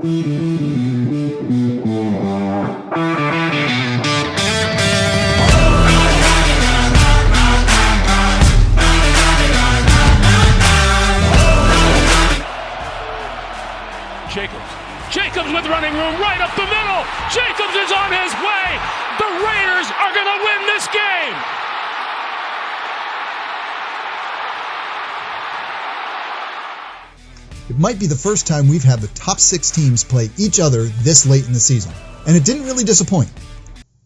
Jacobs with running room right up the middle. Jacobs is on his way. The Raiders are going to win this game. It might be the first time we've had the top 6 teams play each other this late in the season, and it didn't really disappoint,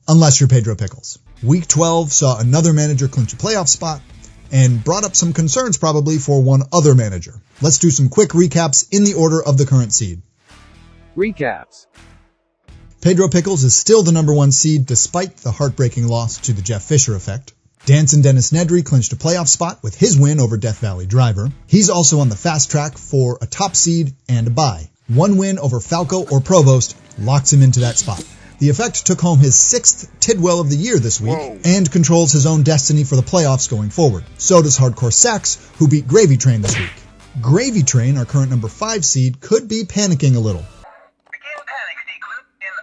unless you're Pedro Pickles. Week 12 saw another manager clinch a playoff spot, and brought up some concerns probably for one other manager. Let's do some quick recaps in the order of the current seed. Recaps. Pedro Pickles is still the number 1 seed despite the heartbreaking loss to the Jeff Fisher effect. Danson Dennis Nedry clinched a playoff spot with his win over Death Valley Driver. He's also on the fast track for a top seed and a bye. One win over Falco or Provost locks him into that spot. The Effect took home his 6th Tidwell of the year this week and controls his own destiny for the playoffs going forward. So does Hardcore Sax, who beat Gravy Train this week. Gravy Train, our current number 5 seed, could be panicking a little. Begin panic sequence in 3, 2,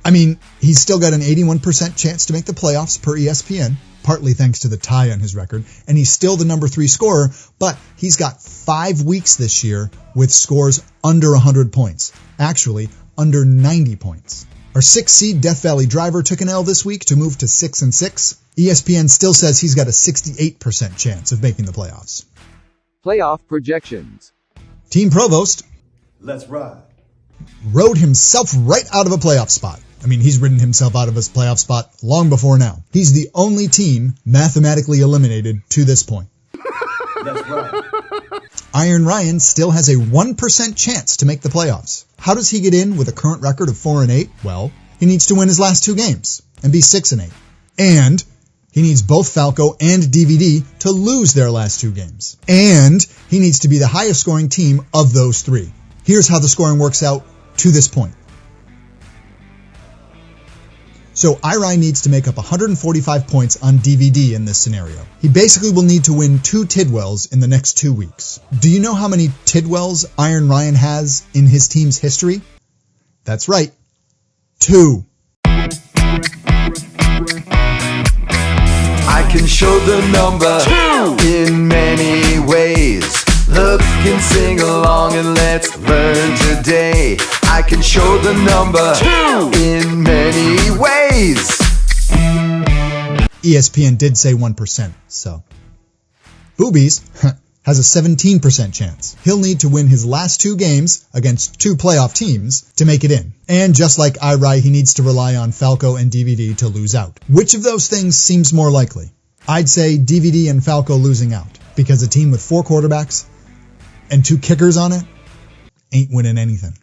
1. I mean, he's still got an 81% chance to make the playoffs per ESPN, partly thanks to the tie on his record, and he's still the number 3 scorer, but he's got 5 weeks this year with scores under 100 points. Actually, under 90 points. Our 6th seed Death Valley Driver took an L this week to move to 6-6. ESPN still says he's got a 68% chance of making the playoffs. Playoff projections. Team Provost, let's ride, rode himself right out of a playoff spot. I mean, he's ridden himself out of his playoff spot long before now. He's the only team mathematically eliminated to this point. let's ride. Iron Ryan still has a 1% chance to make the playoffs. How does he get in with a current record of 4-8? Well, he needs to win his last 2 games and be 6-8. And he needs both Falco and DVD to lose their last 2 games. And he needs to be the highest scoring team of those 3. Here's how the scoring works out to this point. So Irai needs to make up 145 points on DVD in this scenario. He basically will need to win 2 Tidwells in the next 2 weeks. Do you know how many Tidwells Iron Ryan has in his team's history? That's right, 2. I can show the number 2 in many ways. Look and sing along and let's learn today. I can show the number 2 in many ways. ESPN did say 1%, so. Boobies has a 17% chance. He'll need to win his last 2 games against 2 playoff teams to make it in. And just like Irai, he needs to rely on Falco and DVD to lose out. Which of those things seems more likely? I'd say DVD and Falco losing out, because a team with 4 quarterbacks and 2 kickers on it ain't winning anything.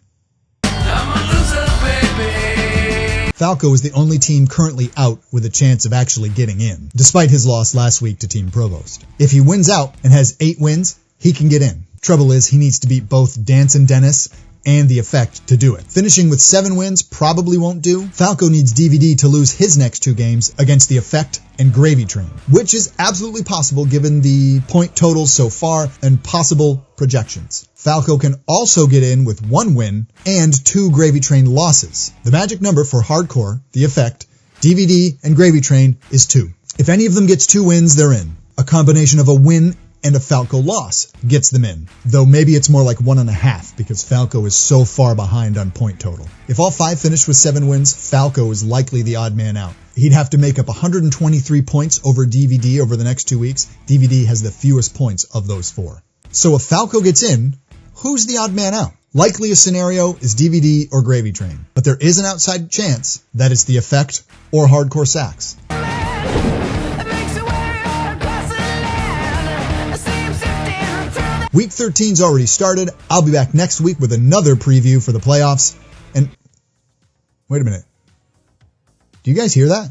Falco is the only team currently out with a chance of actually getting in, despite his loss last week to Team Provost. If he wins out and has 8 wins, he can get in. Trouble is, he needs to beat both Danson Dennis and the Effect to do it. Finishing with 7 wins probably won't do. Falco needs DVD to lose his next 2 games against the Effect and Gravy Train, which is absolutely possible given the point totals so far and possible projections. Falco can also get in with 1 win and 2 Gravy Train losses. The magic number for Hardcore, the Effect, DVD, and Gravy Train is 2. If any of them gets 2 wins, they're in. A combination of a win and a Falco loss gets them in, though maybe it's more like 1.5 because Falco is so far behind on point total. If all 5 finish with 7 wins, Falco is likely the odd man out. He'd have to make up 123 points over DVD over the next 2 weeks. DVD has the fewest points of those 4. So if Falco gets in, who's the odd man out? Likeliest scenario is DVD or Gravy Train, but there is an outside chance that it's the Effect or Hardcore Sax. Week 13's already started. I'll be back next week with another preview for the playoffs. And wait a minute. Do you guys hear that?